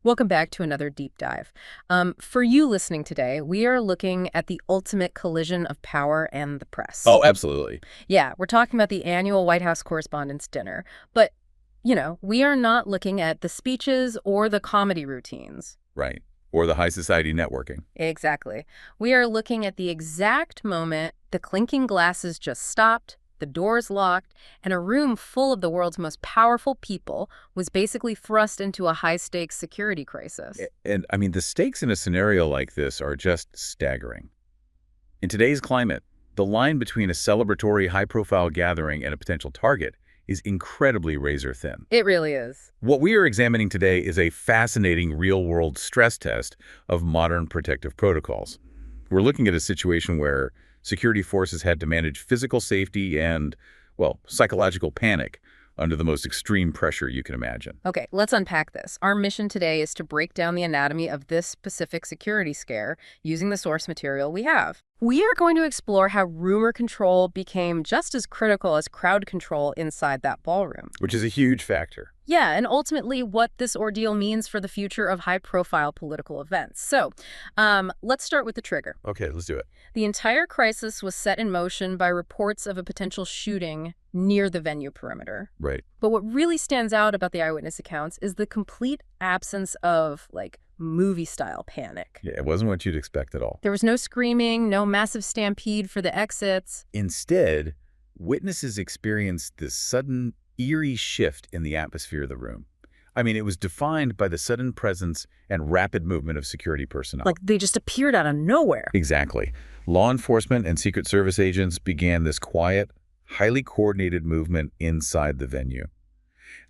Welcome back to another deep dive. For you listening today, we are looking at the ultimate collision of power and the press. Oh, absolutely. Yeah, we're talking about the annual White House Correspondents' Dinner. But, we are not looking at the speeches or the comedy routines. Right. Or the high society networking. Exactly. We are looking at the exact moment the clinking glasses just stopped, the doors locked, and a room full of the world's most powerful people was basically thrust into a high-stakes security crisis. And I mean, the stakes in a scenario like this are just staggering. In today's climate, the line between a celebratory high-profile gathering and a potential target is incredibly razor-thin. It really is. What we are examining today is a fascinating real-world stress test of modern protective protocols. We're looking at a situation where security forces had to manage physical safety and, well, psychological panic under the most extreme pressure you can imagine. Okay, let's unpack this. Our mission today is to break down the anatomy of this specific security scare using the source material we have. We are going to explore how rumor control became just as critical as crowd control inside that ballroom. Which is a huge factor. Yeah, and ultimately what this ordeal means for the future of high-profile political events. So, let's start with the trigger. Okay, let's do it. The entire crisis was set in motion by reports of a potential shooting near the venue perimeter. Right. But what really stands out about the eyewitness accounts is the complete absence of, movie-style panic. Yeah, it wasn't what you'd expect at all. There was no screaming, no massive stampede for the exits. Instead, witnesses experienced this sudden, eerie shift in the atmosphere of the room. I mean, it was defined by the sudden presence and rapid movement of security personnel. Like they just appeared out of nowhere. Exactly. Law enforcement and Secret Service agents began this quiet, highly coordinated movement inside the venue.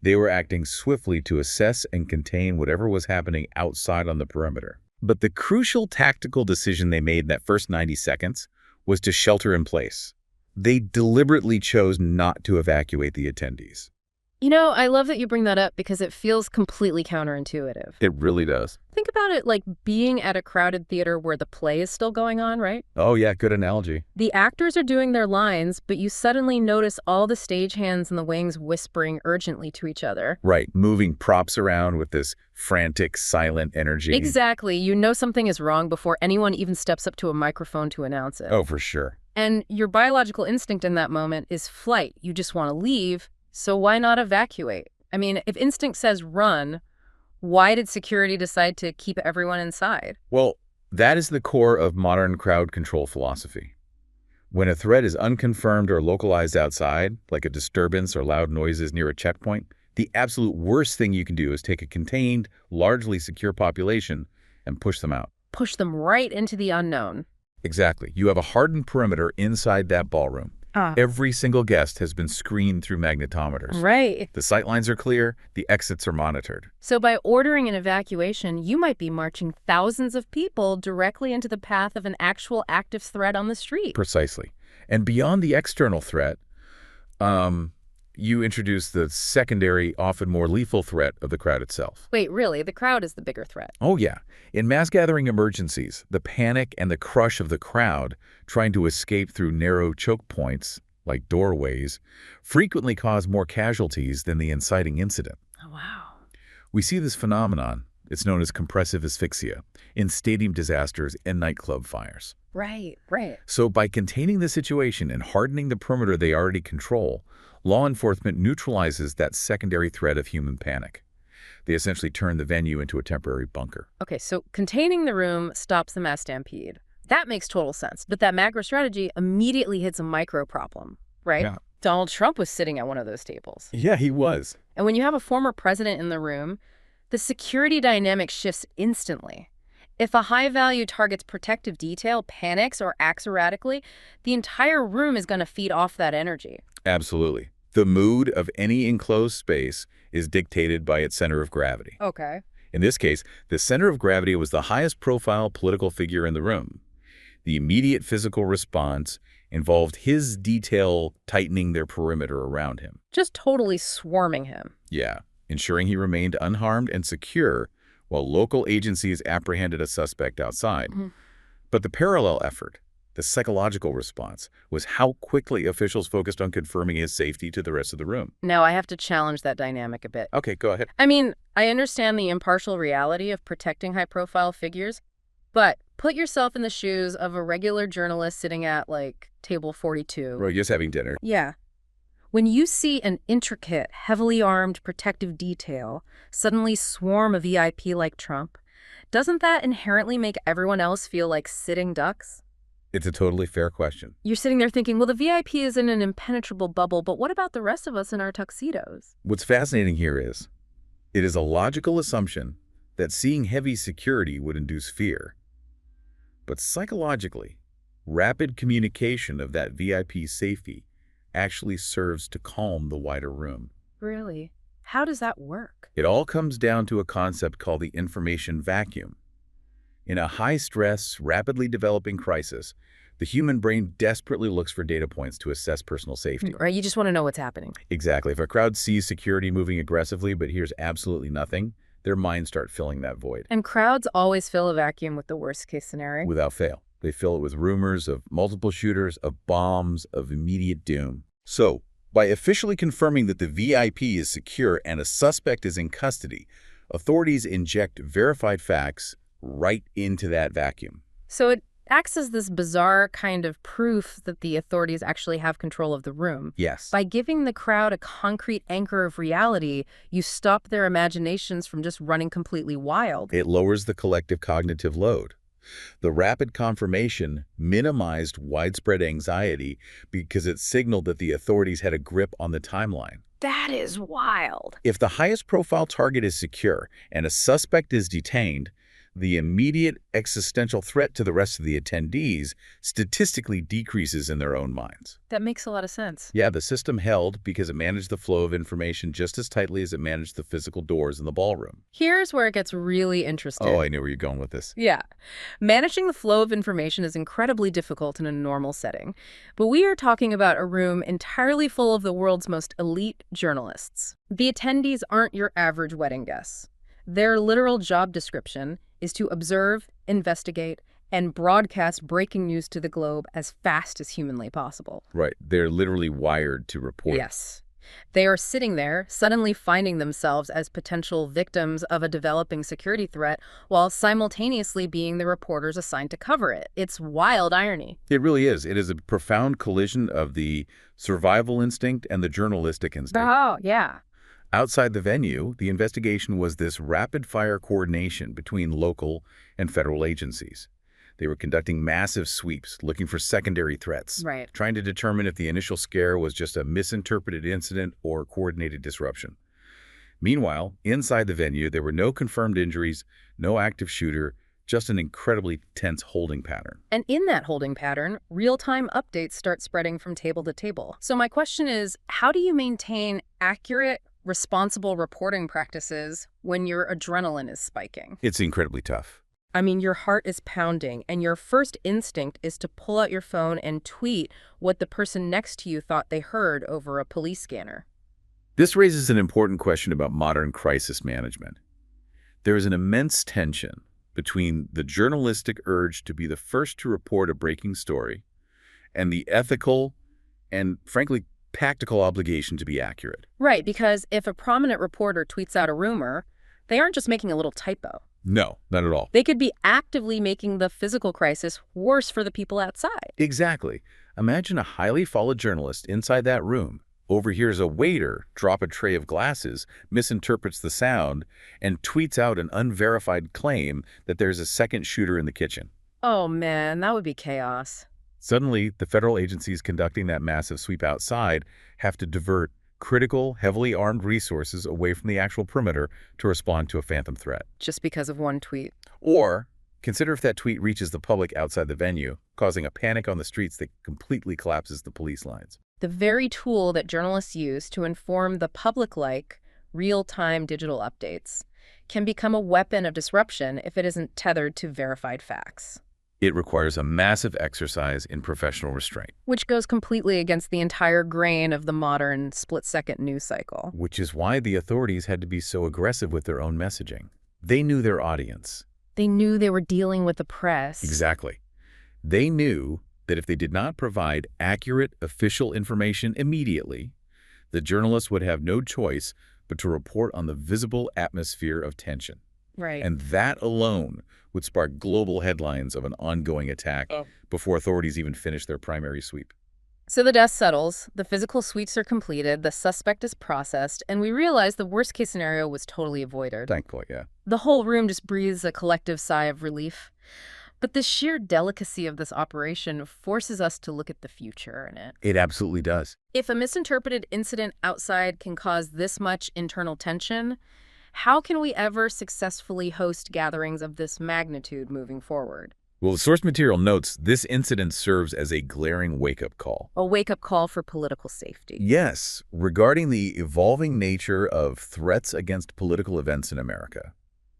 They were acting swiftly to assess and contain whatever was happening outside on the perimeter. But the crucial tactical decision they made in that first 90 seconds was to shelter in place. They deliberately chose not to evacuate the attendees. I love that you bring that up because it feels completely counterintuitive. It really does. Think about it like being at a crowded theater where the play is still going on, right? Oh yeah, good analogy. The actors are doing their lines, but you suddenly notice all the stagehands in the wings whispering urgently to each other. Right, moving props around with this frantic, silent energy. Exactly. You know something is wrong before anyone even steps up to a microphone to announce it. Oh, for sure. And your biological instinct in that moment is flight. You just want to leave, so why not evacuate? I mean, if instinct says run, why did security decide to keep everyone inside? Well, that is the core of modern crowd control philosophy. When a threat is unconfirmed or localized outside, like a disturbance or loud noises near a checkpoint, the absolute worst thing you can do is take a contained, largely secure population and push them out. Push them right into the unknown. Exactly. You have a hardened perimeter inside that ballroom. Every single guest has been screened through magnetometers. Right. The sightlines are clear, the exits are monitored. So by ordering an evacuation, you might be marching thousands of people directly into the path of an actual active threat on the street. Precisely. And beyond the external threat, you introduce the secondary, often more lethal threat of the crowd itself. Wait, really? The crowd is the bigger threat? Oh, yeah. In mass gathering emergencies, the panic and the crush of the crowd trying to escape through narrow choke points, like doorways, frequently cause more casualties than the inciting incident. Oh, wow. We see this phenomenon, it's known as compressive asphyxia, in stadium disasters and nightclub fires. Right. So by containing the situation and hardening the perimeter they already control, law enforcement neutralizes that secondary threat of human panic. They essentially turn the venue into a temporary bunker. Okay, so containing the room stops the mass stampede. That makes total sense. But that macro strategy immediately hits a micro problem, right? Yeah. Donald Trump was sitting at one of those tables. Yeah, he was. And when you have a former president in the room, the security dynamic shifts instantly. If a high-value target's protective detail panics or acts erratically, the entire room is going to feed off that energy. Absolutely. The mood of any enclosed space is dictated by its center of gravity. Okay. In this case, the center of gravity was the highest profile political figure in the room. The immediate physical response involved his detail tightening their perimeter around him. Just totally swarming him. Yeah, ensuring he remained unharmed and secure while local agencies apprehended a suspect outside. Mm-hmm. But the parallel effort, The psychological response was how quickly officials focused on confirming his safety to the rest of the room. Now, I have to challenge that dynamic a bit. Okay, go ahead. I mean, I understand the impartial reality of protecting high-profile figures, but put yourself in the shoes of a regular journalist sitting at, like, table 42. We're just having dinner. Yeah. When you see an intricate, heavily armed protective detail suddenly swarm a VIP like Trump, doesn't that inherently make everyone else feel like sitting ducks? It's a totally fair question. You're sitting there thinking, well, the VIP is in an impenetrable bubble, but what about the rest of us in our tuxedos? What's fascinating here is, it is a logical assumption that seeing heavy security would induce fear. But psychologically, rapid communication of that VIP's safety actually serves to calm the wider room. Really? How does that work? It all comes down to a concept called the information vacuum. In a high-stress, rapidly developing crisis, the human brain desperately looks for data points to assess personal safety. Right, you just want to know what's happening. Exactly. If a crowd sees security moving aggressively but hears absolutely nothing, their minds start filling that void. And crowds always fill a vacuum with the worst-case scenario. Without fail. They fill it with rumors of multiple shooters, of bombs, of immediate doom. So, by officially confirming that the VIP is secure and a suspect is in custody, authorities inject verified facts right into that vacuum. So it acts as this bizarre kind of proof that the authorities actually have control of the room. Yes. By giving the crowd a concrete anchor of reality, you stop their imaginations from just running completely wild. It lowers the collective cognitive load. The rapid confirmation minimized widespread anxiety because it signaled that the authorities had a grip on the timeline. That is wild. If the highest profile target is secure and a suspect is detained, the immediate existential threat to the rest of the attendees statistically decreases in their own minds. That makes a lot of sense. Yeah, the system held because it managed the flow of information just as tightly as it managed the physical doors in the ballroom. Here's where it gets really interesting. Oh, I knew where you're going with this. Yeah. Managing the flow of information is incredibly difficult in a normal setting. But we are talking about a room entirely full of the world's most elite journalists. The attendees aren't your average wedding guests. Their literal job description is to observe, investigate, and broadcast breaking news to the globe as fast as humanly possible. Right. They're literally wired to report. Yes. They are sitting there, suddenly finding themselves as potential victims of a developing security threat while simultaneously being the reporters assigned to cover it. It's wild irony. It really is. It is a profound collision of the survival instinct and the journalistic instinct. Oh, yeah. Outside the venue, the investigation was this rapid-fire coordination between local and federal agencies. They were conducting massive sweeps, looking for secondary threats, Right. trying to determine if the initial scare was just a misinterpreted incident or coordinated disruption. Meanwhile, inside the venue, there were no confirmed injuries, no active shooter, just an incredibly tense holding pattern. And in that holding pattern, real-time updates start spreading from table to table. So my question is, how do you maintain accurate, responsible reporting practices when your adrenaline is spiking? It's incredibly tough. I mean, your heart is pounding, and your first instinct is to pull out your phone and tweet what the person next to you thought they heard over a police scanner. This raises an important question about modern crisis management. There is an immense tension between the journalistic urge to be the first to report a breaking story and the ethical and, frankly, tactical obligation to be accurate. Right, because if a prominent reporter tweets out a rumor, they aren't just making a little typo. No, not at all. They could be actively making the physical crisis worse for the people outside. Exactly. Imagine a highly followed journalist inside that room overhears a waiter drop a tray of glasses, misinterprets the sound, and tweets out an unverified claim that there's a second shooter in the kitchen. Oh man, that would be chaos. Suddenly, the federal agencies conducting that massive sweep outside have to divert critical, heavily armed resources away from the actual perimeter to respond to a phantom threat. Just because of one tweet. Or consider if that tweet reaches the public outside the venue, causing a panic on the streets that completely collapses the police lines. The very tool that journalists use to inform the public, like real-time digital updates, can become a weapon of disruption if it isn't tethered to verified facts. It requires a massive exercise in professional restraint. Which goes completely against the entire grain of the modern split-second news cycle. Which is why the authorities had to be so aggressive with their own messaging. They knew their audience. They knew they were dealing with the press. Exactly. They knew that if they did not provide accurate official information immediately, the journalists would have no choice but to report on the visible atmosphere of tension. Right. And that alone would spark global headlines of an ongoing attack before authorities even finish their primary sweep. So the dust settles, the physical sweeps are completed, the suspect is processed, and we realize the worst-case scenario was totally avoided. Thankfully, yeah. The whole room just breathes a collective sigh of relief. But the sheer delicacy of this operation forces us to look at the future in it. It absolutely does. If a misinterpreted incident outside can cause this much internal tension, how can we ever successfully host gatherings of this magnitude moving forward? Well, the source material notes this incident serves as a glaring wake-up call. A wake-up call for political safety. Yes, regarding the evolving nature of threats against political events in America.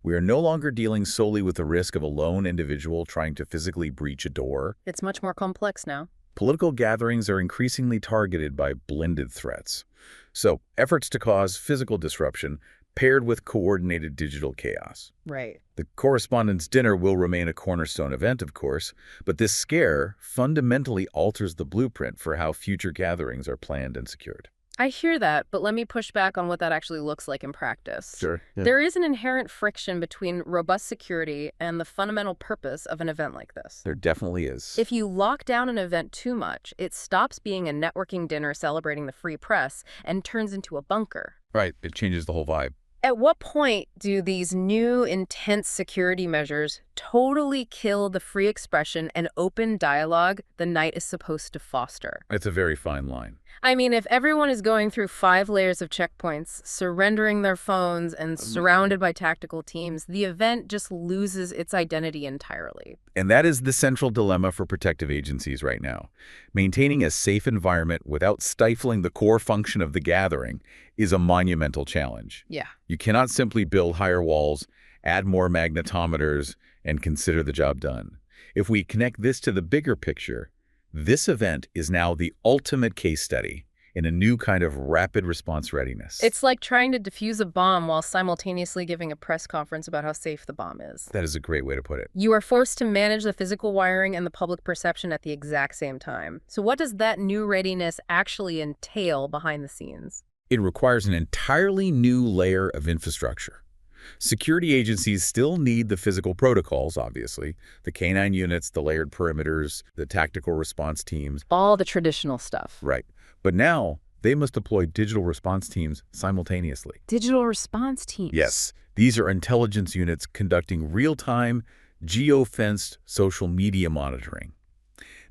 We are no longer dealing solely with the risk of a lone individual trying to physically breach a door. It's much more complex now. Political gatherings are increasingly targeted by blended threats. So, efforts to cause physical disruption paired with coordinated digital chaos. Right. The Correspondents' dinner will remain a cornerstone event, of course, but this scare fundamentally alters the blueprint for how future gatherings are planned and secured. I hear that, but let me push back on what that actually looks like in practice. Sure. Yeah. There is an inherent friction between robust security and the fundamental purpose of an event like this. There definitely is. If you lock down an event too much, it stops being a networking dinner celebrating the free press and turns into a bunker. Right. It changes the whole vibe. At what point do these new intense security measures totally kill the free expression and open dialogue the night is supposed to foster? It's a very fine line. I mean, if everyone is going through 5 layers of checkpoints, surrendering their phones, and surrounded by tactical teams, the event just loses its identity entirely. And that is the central dilemma for protective agencies right now. Maintaining a safe environment without stifling the core function of the gathering is a monumental challenge. Yeah. You cannot simply build higher walls, add more magnetometers, and consider the job done. If we connect this to the bigger picture, this event is now the ultimate case study in a new kind of rapid response readiness. It's like trying to defuse a bomb while simultaneously giving a press conference about how safe the bomb is. That is a great way to put it. You are forced to manage the physical wiring and the public perception at the exact same time. So what does that new readiness actually entail behind the scenes? It requires an entirely new layer of infrastructure. Security agencies still need the physical protocols, obviously, the K-9 units, the layered perimeters, the tactical response teams. All the traditional stuff. Right. But now they must deploy digital response teams simultaneously. Digital response teams. Yes, these are intelligence units conducting real-time, geo-fenced social media monitoring.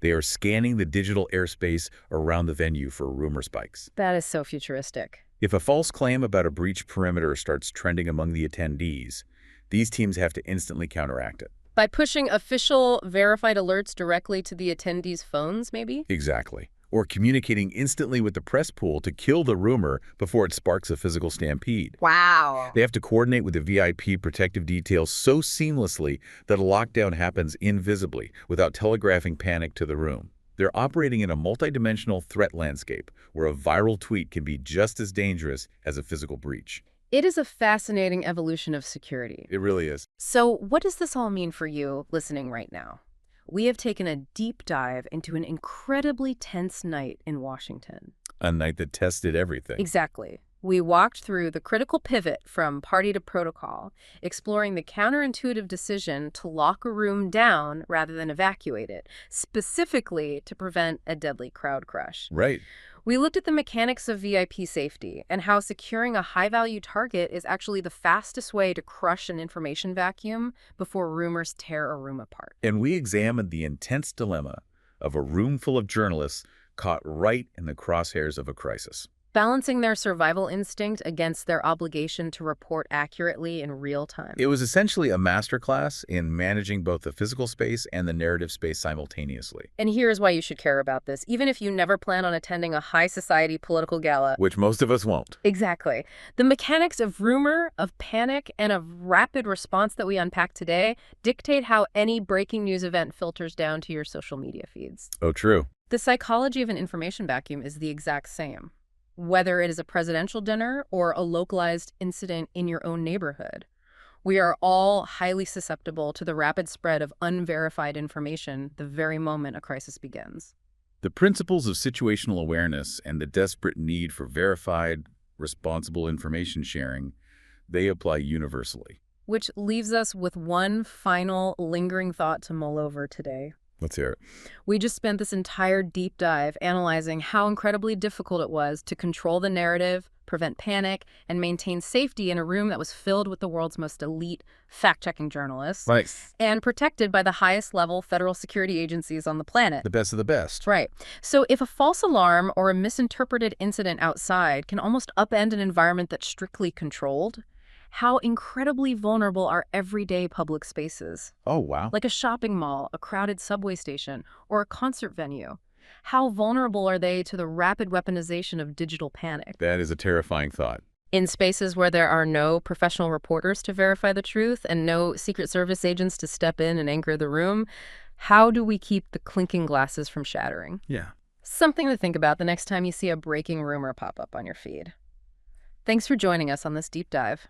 They are scanning the digital airspace around the venue for rumor spikes. That is so futuristic. If a false claim about a breach perimeter starts trending among the attendees, these teams have to instantly counteract it. By pushing official verified alerts directly to the attendees' phones, maybe? Exactly. Or communicating instantly with the press pool to kill the rumor before it sparks a physical stampede. Wow. They have to coordinate with the VIP protective details so seamlessly that a lockdown happens invisibly without telegraphing panic to the room. They're operating in a multidimensional threat landscape where a viral tweet can be just as dangerous as a physical breach. It is a fascinating evolution of security. It really is. So what does this all mean for you listening right now? We have taken a deep dive into an incredibly tense night in Washington. A night that tested everything. Exactly. We walked through the critical pivot from party to protocol, exploring the counterintuitive decision to lock a room down rather than evacuate it, specifically to prevent a deadly crowd crush. Right. We looked at the mechanics of VIP safety and how securing a high-value target is actually the fastest way to crush an information vacuum before rumors tear a room apart. And we examined the intense dilemma of a room full of journalists caught right in the crosshairs of a crisis. Balancing their survival instinct against their obligation to report accurately in real time. It was essentially a masterclass in managing both the physical space and the narrative space simultaneously. And here's why you should care about this, even if you never plan on attending a high society political gala. Which most of us won't. Exactly. The mechanics of rumor, of panic, and of rapid response that we unpack today dictate how any breaking news event filters down to your social media feeds. Oh, true. The psychology of an information vacuum is the exact same. Whether it is a presidential dinner or a localized incident in your own neighborhood, We are all highly susceptible to the rapid spread of unverified information the very moment a crisis begins. The principles of situational awareness and the desperate need for verified, responsible information sharing, they apply universally. Which leaves us with one final lingering thought to mull over today. Let's hear it. We just spent this entire deep dive analyzing how incredibly difficult it was to control the narrative, prevent panic, and maintain safety in a room that was filled with the world's most elite fact-checking journalists Right. and protected by the highest level federal security agencies on the planet. The best of the best. Right. So if a false alarm or a misinterpreted incident outside can almost upend an environment that's strictly controlled, how incredibly vulnerable are everyday public spaces? Oh, wow. Like a shopping mall, a crowded subway station, or a concert venue. How vulnerable are they to the rapid weaponization of digital panic? That is a terrifying thought. In spaces where there are no professional reporters to verify the truth and no Secret Service agents to step in and anchor the room, how do we keep the clinking glasses from shattering? Yeah. Something to think about the next time you see a breaking rumor pop up on your feed. Thanks for joining us on this deep dive.